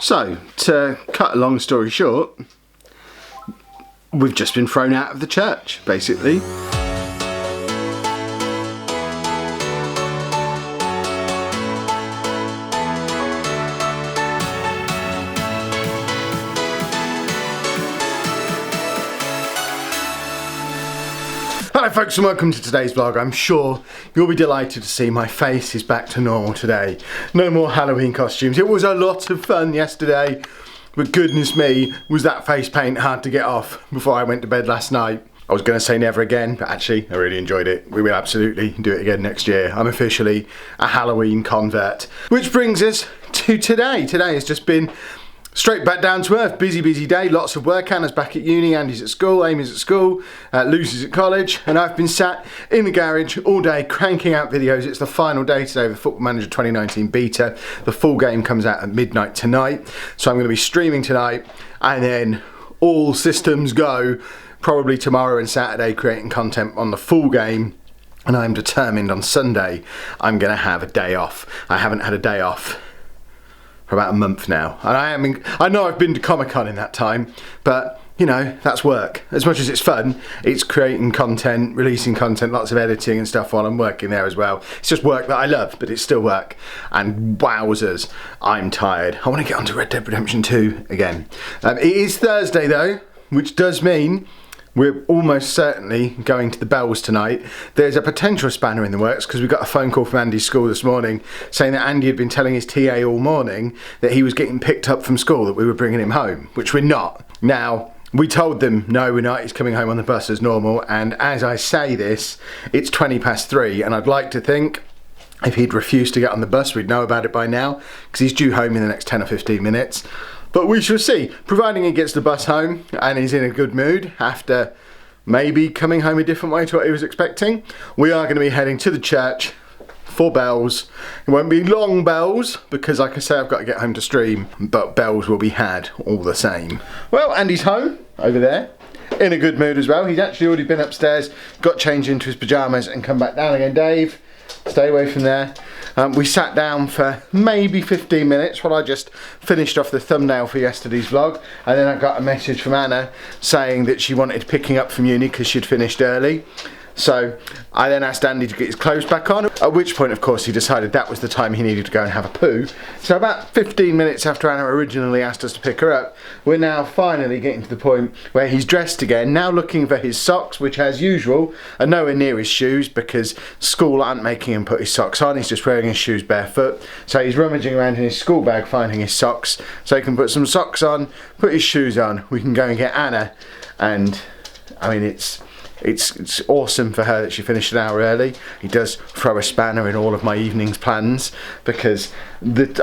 So, to cut a long story short, we've just been thrown out of the church, basically. Hello folks and welcome to today's vlog. I'm sure you'll be delighted to see my face is back to normal today. No more Halloween costumes. It was a lot of fun yesterday, but goodness me, was that face paint hard to get off before I went to bed last night. I was going to say never again, but actually I really enjoyed it. We will absolutely do it again next year. I'm officially a Halloween convert. Which brings us to today. Today has just been straight back down to earth. Busy day, lots of work. Anna's back at uni, Andy's at school, Amy's at school, Lucy's at college, and I've been sat in the garage all day cranking out videos. It's the final day today of the Football Manager 2019 beta. The full game comes out at midnight tonight, so I'm going to be streaming tonight, and then all systems go probably tomorrow and Saturday creating content on the full game. And I'm determined on Sunday I'm going to have a day off. I haven't had a day off for about a month now, and I know I've been to Comic-Con in that time, but you know, that's work. As much as it's fun, it's creating content, releasing content, lots of editing and stuff while I'm working there as well. It's just work that I love, but it's still work, and wowzers, I'm tired. I want to get onto Red Dead Redemption 2 again. It is Thursday though, which does mean we're almost certainly going to the Bells tonight. There's a potential spanner in the works because we got a phone call from Andy's school this morning saying that Andy had been telling his TA all morning that he was getting picked up from school, that we were bringing him home, which we're not. Now, we told them, no, we're not, he's coming home on the bus as normal, and as I say this, it's 3:20, and I'd like to think if he'd refused to get on the bus, we'd know about it by now, because he's due home in the next 10 or 15 minutes. But we shall see, providing he gets the bus home and he's in a good mood after maybe coming home a different way to what he was expecting. We are going to be heading to the church for bells. It won't be long bells because, like I say, I've got to get home to stream, but bells will be had all the same. Well, Andy's home over there, in a good mood as well. He's actually already been upstairs, got changed into his pyjamas and come back down again. Dave, stay away from there. We sat down for maybe 15 minutes while I just finished off the thumbnail for yesterday's vlog, and then I got a message from Anna saying that she wanted picking up from uni because she'd finished early. So I then asked Andy to get his clothes back on, at which point of course he decided that was the time he needed to go and have a poo. So about 15 minutes after Anna originally asked us to pick her up, we're now finally getting to the point where he's dressed again, now looking for his socks, which as usual are nowhere near his shoes because school aren't making him put his socks on. He's just wearing his shoes barefoot. So he's rummaging around in his school bag finding his socks so he can put some socks on, put his shoes on, we can go and get Anna. And I mean, it's awesome for her that she finished an hour early. He does throw a spanner in all of my evening's plans because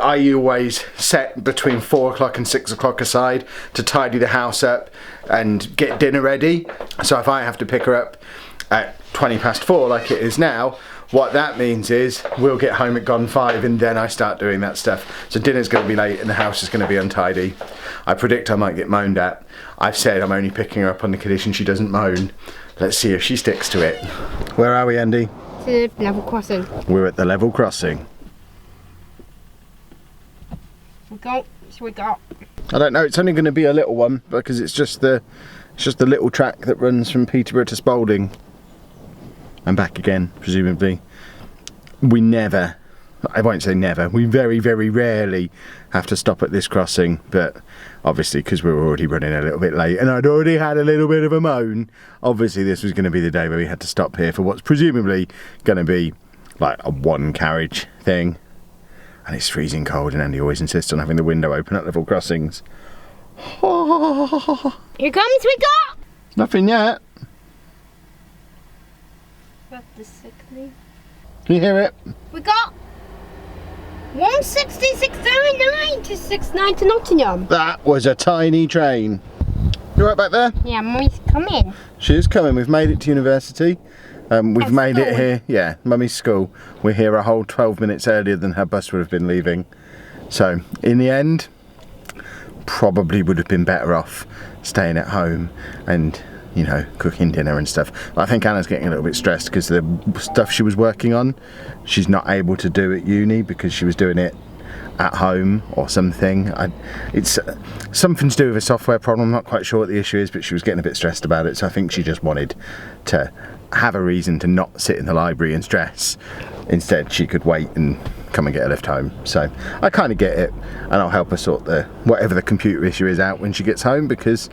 I always set between 4 o'clock and 6 o'clock aside to tidy the house up and get dinner ready. So if I have to pick her up at 4:20 like it is now, what that means is we'll get home at 5:05 and then I start doing that stuff. So dinner's going to be late and the house is going to be untidy. I predict I might get moaned at. I've said I'm only picking her up on the condition she doesn't moan. Let's see if she sticks to it. Where are we, Andy? To level crossing. We're at the level crossing. We go. So we go. I don't know. It's only going to be a little one because it's just the little track that runs from Peterborough to Spalding and back again, presumably. We never, I won't say never, we very rarely have to stop at this crossing, but obviously because we were already running a little bit late and I'd already had a little bit of a moan, obviously this was going to be the day where we had to stop here for what's presumably going to be like a 1 carriage thing. And it's freezing cold and Andy always insists on having the window open at level crossings. Here comes we go! Nothing yet. That's the sickly. Can you hear it? We got 166.39 to 69 to Nottingham. That was a tiny train. You right back there? Yeah, Mummy's coming. She is coming. We've made it to university. We've made it here. Yeah, Mummy's school. We're here a whole 12 minutes earlier than her bus would have been leaving. So, in the end, probably would have been better off staying at home and, you know, cooking dinner and stuff. I think Anna's getting a little bit stressed because the stuff she was working on, she's not able to do at uni because she was doing it at home or something. It's something to do with a software problem. I'm not quite sure what the issue is, but she was getting a bit stressed about it, so I think she just wanted to have a reason to not sit in the library and stress. Instead, she could wait and come and get a lift home. So I kind of get it, and I'll help her sort whatever the computer issue is out when she gets home, because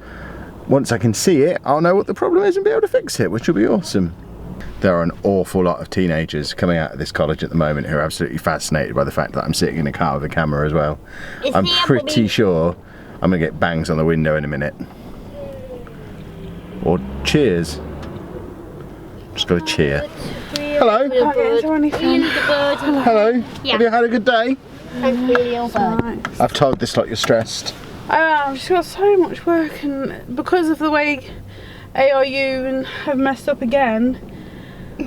once I can see it, I'll know what the problem is and be able to fix it, which will be awesome. There are an awful lot of teenagers coming out of this college at the moment who are absolutely fascinated by the fact that I'm sitting in a car with a camera as well. I'm pretty sure I'm going to get bangs on the window in a minute. Or cheers. Just got to cheer. Hello. Hello. Yeah. Have you had a good day? Right. I've told this lot you're stressed. I've just got so much work, and because of the way ARU have messed up again,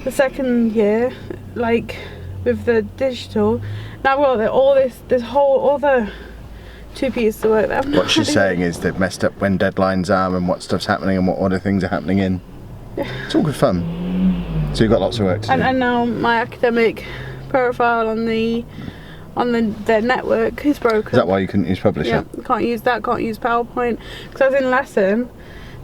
the second year, like with the digital, now we've got all this whole other 2 pieces of work that What she's saying is they've messed up when deadlines are and what stuff's happening and what other things are happening in. It's all good fun. So you've got lots of work to do. And now my academic profile on their network is broken. Is that why you couldn't use Publisher? Yeah, can't use PowerPoint, because I was in lesson,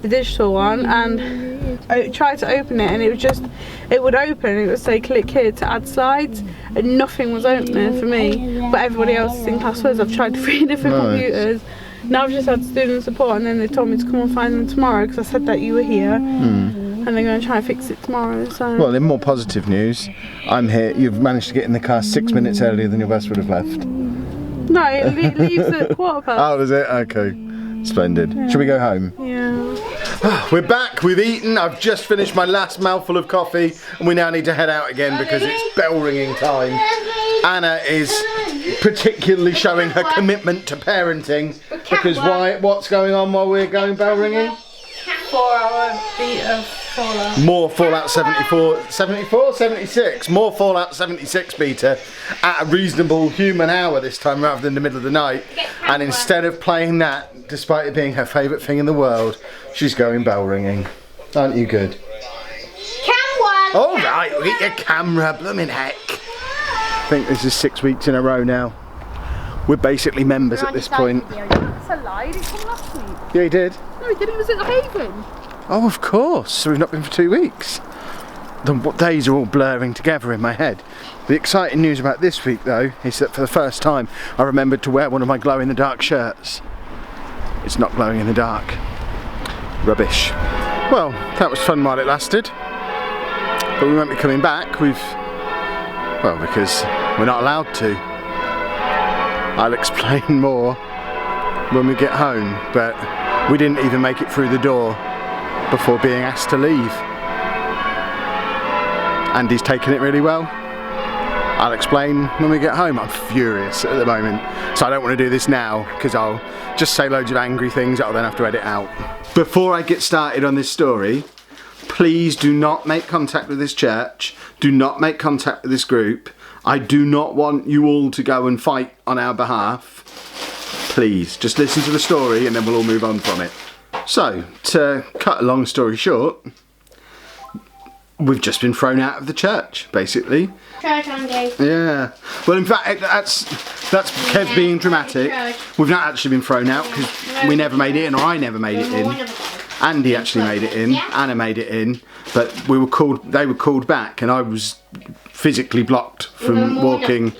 the digital one, and I tried to open it and it would open, it would say click here to add slides, and nothing was opening for me, but everybody else is in class was. I've tried 3 different computers. Now I've just had student support, and then they told me to come and find them tomorrow because I said that you were here. And they're going to try and fix it tomorrow. So. Well, in more positive news, I'm here. You've managed to get in the car 6 minutes earlier than your bus would have left. No, it leaves at 1:15. Oh, does it? Okay. Splendid. Yeah. Shall we go home? Yeah. We're back, we've eaten, I've just finished my last mouthful of coffee, and we now need to head out again because it's bell ringing time. Anna is particularly showing her commitment to parenting, because what's going on while we're going bell ringing? 4-hour beat of Fallout. More Fallout 76. More Fallout 76 beta at a reasonable human hour this time rather than the middle of the night. And instead of playing that, despite it being her favourite thing in the world, she's going bell ringing. Aren't you good? Camera! All right, look at your camera, blooming heck. I think this is 6 weeks in a row now. We're basically members at this point. That's a lie, he didn't come last week. Yeah, he did. No, he didn't, he was at Haven. Oh, of course. So we've not been for 2 weeks. The days are all blurring together in my head. The exciting news about this week, though, is that for the first time I remembered to wear one of my glow-in-the-dark shirts. It's not glowing in the dark. Rubbish. Well, that was fun while it lasted. But we won't be coming back. Because we're not allowed to. I'll explain more when we get home, but we didn't even make it through the door before being asked to leave. Andy's taken it really well. I'll explain when we get home. I'm furious at the moment, so I don't want to do this now because I'll just say loads of angry things that I'll then have to edit out. Before I get started on this story, please do not make contact with this church. Do not make contact with this group. I do not want you all to go and fight on our behalf. Please, just listen to the story and then we'll all move on from it. So, to cut a long story short, we've just been thrown out of the church, basically. Church Andy. Yeah. Well, in fact, that's Kev being dramatic. We've not actually been thrown out because we never made it in, or I never made it in. Andy actually made it in, Anna made it in, but they were called back, and I was physically blocked from walking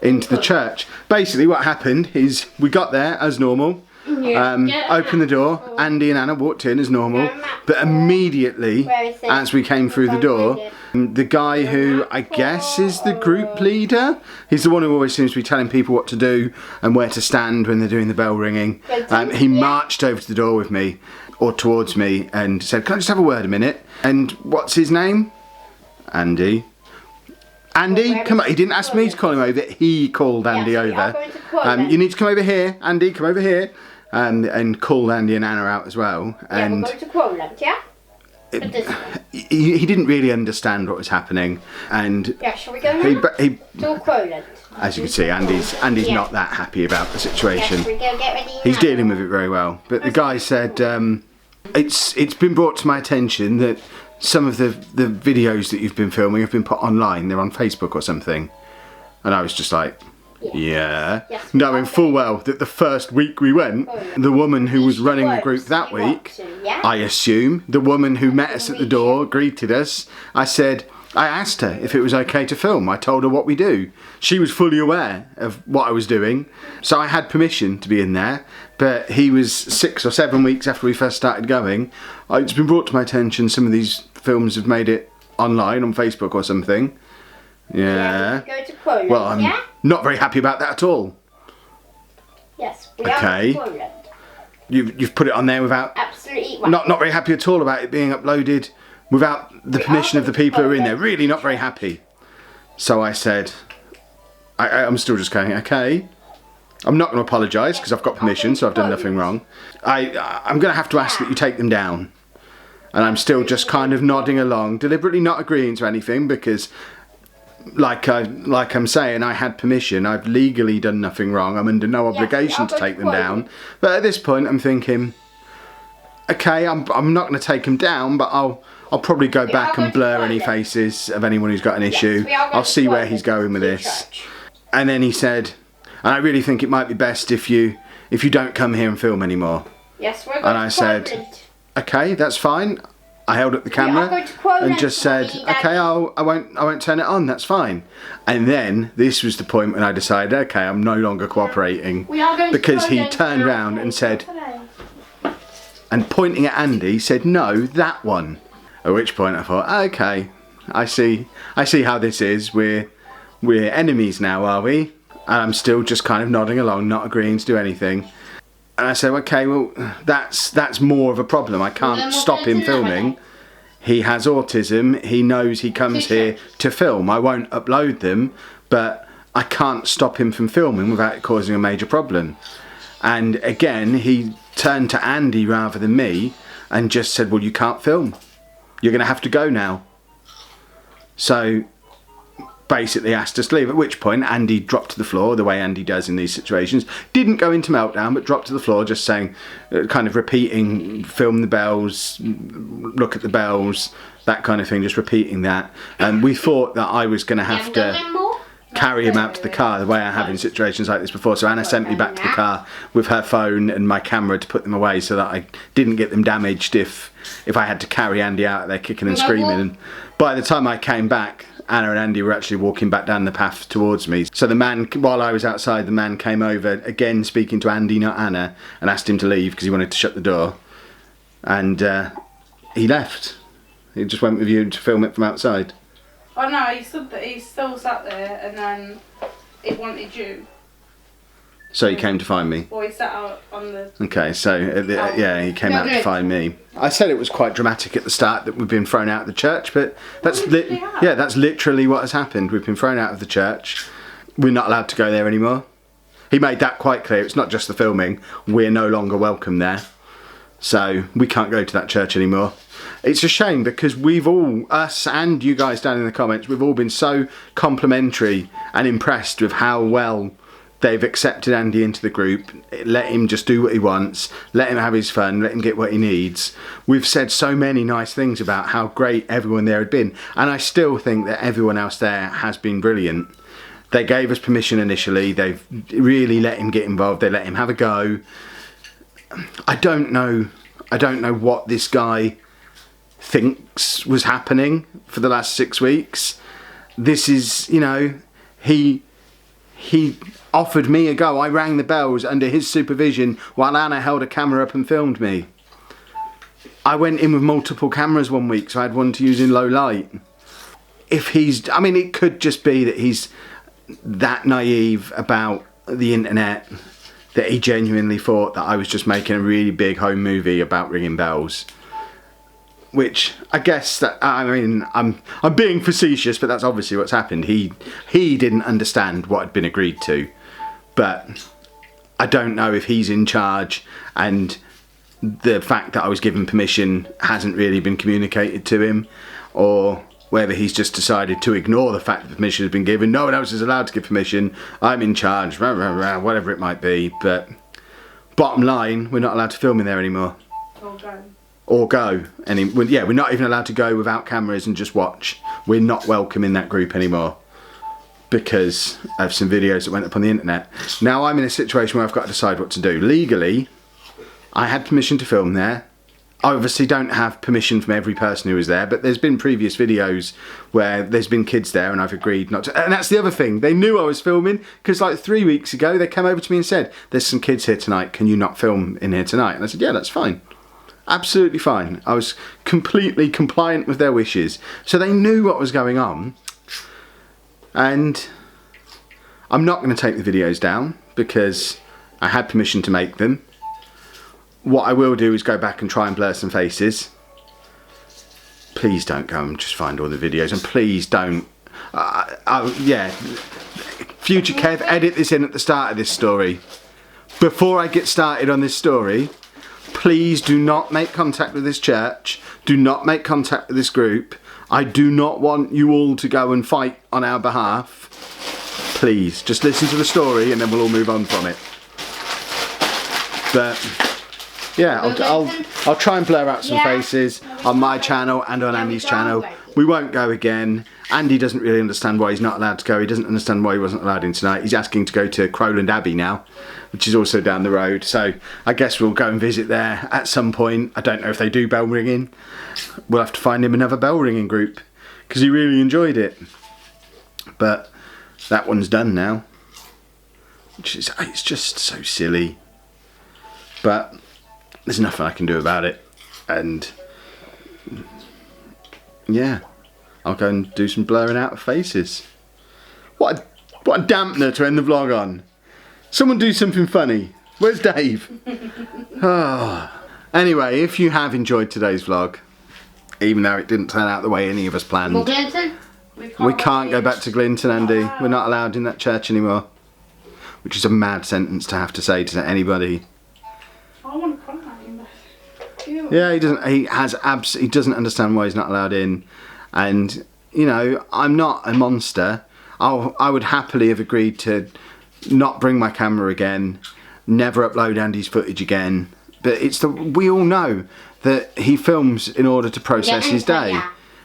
into the church. Basically what happened is we got there as normal, opened the door, Andy and Anna walked in as normal, but immediately as we came through the door, the guy who I guess is the group leader, he's the one who always seems to be telling people what to do and where to stand when they're doing the bell ringing, he marched over to the door with me, or towards me, and said, "Can I just have a word a minute?" And what's his name? Andy, come on. He didn't ask me to call him over, he called Andy over. You need to come over here, Andy, come over here. And called Andy and Anna out as well. And we're going to Quoland, yeah? He didn't really understand what was happening. And yeah, shall we go now? To Quoland. As you can see, Andy's not that happy about the situation. Yeah, shall we go get ready He's now? dealing with it very well. But the guy said, it's been brought to my attention that some of the videos that you've been filming have been put online. They're on Facebook or something. And I was just like, Yeah. Yes, Knowing okay. full well that the first week we went, the woman who was running the group that You want week, to, yeah? I assume, the woman who met us at the door, greeted us, I asked her if it was okay to film. I told her what we do. She was fully aware of what I was doing, so I had permission to be in there, but he was 6 or 7 weeks after we first started going. It's been brought to my attention some of these films have made it online on Facebook or something. Yeah. Go to Poland, Well, I'm yeah? not very happy about that at all. Yes, we Okay. are going to Poland. You've put it on there without... Absolutely right. Not very happy at all about it being uploaded without the permission of the people who are in there. Really not very happy. So I said, I'm still just going, okay. I'm not going to apologise because I've got permission, so I've done nothing wrong. I'm going to have to ask that you take them down. And I'm still just kind of nodding along, deliberately not agreeing to anything because... Like I'm saying, I had permission. I've legally done nothing wrong. I'm under no obligation to take them down. But at this point, I'm thinking, okay, I'm not going to take them down, but I'll probably go back and blur any faces of anyone who's got an issue. I'll see where he's going with this. And then he said, and I really think it might be best if you don't come here and film anymore. Yes, we're going And I to said, Poland. okay, that's fine. I held up the camera going to Poland, and just said, Daddy. okay, I won't turn it on, that's fine. And then this was the point when I decided, okay, I'm no longer cooperating. We are going to Because he Poland turned now. round and said, and pointing at Andy, said, no, that one. At which point I thought, okay, I see how this is. We're enemies now, are we? And I'm still just kind of nodding along, not agreeing to do anything. And I said, okay, well, that's more of a problem. I can't stop him filming. He has autism. He knows he comes here to film. I won't upload them, but I can't stop him from filming without it causing a major problem. And again, he turned to Andy rather than me and just said, well, you can't film. You're going to have to go now. So... basically asked us to leave, at which point Andy dropped to the floor the way Andy does in these situations. Didn't go into meltdown, but dropped to the floor just saying, kind of repeating, film the bells, look at the bells, that kind of thing, just repeating that. And we thought that I was going to have to carry him out to the car the way I have in situations like this before. So Anna sent me back to the car with her phone and my camera to put them away so that I didn't get them damaged if I had to carry Andy out there kicking and screaming. And by the time I came back, Anna and Andy were actually walking back down the path towards me. So the man, while I was outside, the man came over, again speaking to Andy, not Anna, and asked him to leave because he wanted to shut the door. And he left. He just went with you to film it from outside. Oh no, he still sat there and then he wanted you. So he came to find me. Or he sat out on the... Okay, so yeah, he came out to find me. I said it was quite dramatic at the start that we've been thrown out of the church, but that's that's literally what has happened. We've been thrown out of the church. We're not allowed to go there anymore. He made that quite clear. It's not just the filming. We're no longer welcome there. So we can't go to that church anymore. It's a shame because we've all, us and you guys down in the comments, we've all been so complimentary and impressed with how well they've accepted Andy into the group, let him just do what he wants, let him have his fun, let him get what he needs. We've said so many nice things about how great everyone there had been, and I still think that everyone else there has been brilliant. They gave us permission initially, they've really let him get involved, they let him have a go. I don't know what this guy thinks was happening for the last 6 weeks. This is, you know, he offered me a go. I rang the bells under his supervision while Anna held a camera up and filmed me. I went in with multiple cameras one week, so I had one to use in low light. I mean, it could just be that he's that naive about the internet that he genuinely thought that I was just making a really big home movie about ringing bells. Which I guess that, I mean, I'm being facetious, but that's obviously what's happened. He didn't understand what had been agreed to, but I don't know if he's in charge and the fact that I was given permission hasn't really been communicated to him, or whether he's just decided to ignore the fact that permission has been given. No one else is allowed to give permission. I'm in charge, rah, rah, rah, whatever it might be. But bottom line, we're not allowed to film in there anymore. Or go. We're not even allowed to go without cameras and just watch. We're not welcome in that group anymore. because of some videos that went up on the internet. Now I'm in a situation where I've got to decide what to do. Legally, I had permission to film there. I obviously don't have permission from every person who was there, but there's been previous videos where there's been kids there and I've agreed not to. And that's the other thing, they knew I was filming, because like 3 weeks ago they came over to me and said, there's some kids here tonight, can you not film in here tonight? And I said, yeah, that's fine. Absolutely fine. I was completely compliant with their wishes. So they knew what was going on. And I'm not going to take the videos down because I had permission to make them. What I will do is go back and try and blur some faces. Please don't go and just find all the videos, and please don't. Yeah, future Kev, edit this in at the start of this story. Before I get started on this story, please do not make contact with this church. Do not make contact with this group. I do not want you all to go and fight on our behalf. Please, just listen to the story and then we'll all move on from it. But yeah, I'll try and blur out some faces on my channel and on Andy's channel. We won't go again. Andy doesn't really understand why he's not allowed to go. He doesn't understand why he wasn't allowed in tonight. He's asking to go to Crowland Abbey now, which is also down the road. So I guess we'll go and visit there at some point. I don't know if they do bell ringing. We'll have to find him another bell ringing group because he really enjoyed it. But that one's done now, which is, it's just so silly. But there's nothing I can do about it, and yeah, I'll go and do some blurring out of faces. What a dampener to end the vlog on. Someone do something funny. Where's Dave? Oh. Anyway, if you have enjoyed today's vlog, even though it didn't turn out the way any of us planned, we can't go back to Glinton, Andy. We're not allowed in that church anymore, which is a mad sentence to have to say to anybody. I want to contact him. Yeah, he doesn't. He doesn't understand why he's not allowed in, and you know, I'm not a monster. I would happily have agreed to not bring my camera again, never upload Andy's footage again. But we all know that he films in order to process his day.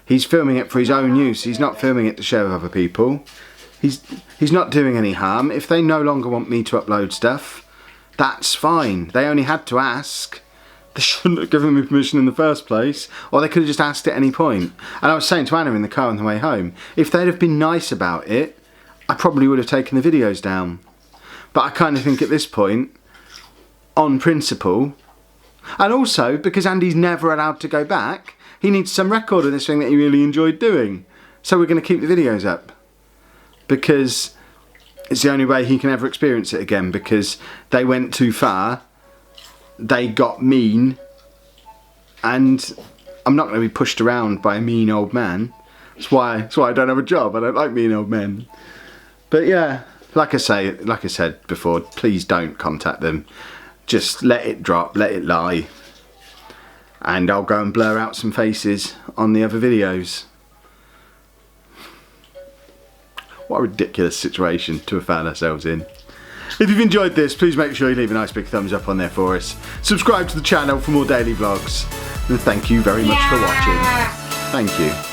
He's filming it for his own use. He's not filming it to share with other people. He's not doing any harm. If they no longer want me to upload stuff, that's fine. They only had to ask. They shouldn't have given me permission in the first place, or they could have just asked at any point. And I was saying to Anna in the car on the way home, if they'd have been nice about it, I probably would have taken the videos down. But I kind of think at this point, on principle, and also because Andy's never allowed to go back, he needs some record of this thing that he really enjoyed doing. So we're going to keep the videos up, because it's the only way he can ever experience it again, because they went too far, they got mean, and I'm not going to be pushed around by a mean old man. That's why I don't have a job. I don't like mean old men. But yeah, like I said before, please don't contact them. Just let it drop, let it lie. And I'll go and blur out some faces on the other videos. What a ridiculous situation to have found ourselves in. If you've enjoyed this, please make sure you leave a nice big thumbs up on there for us. Subscribe to the channel for more daily vlogs. And thank you very much for watching. Thank you.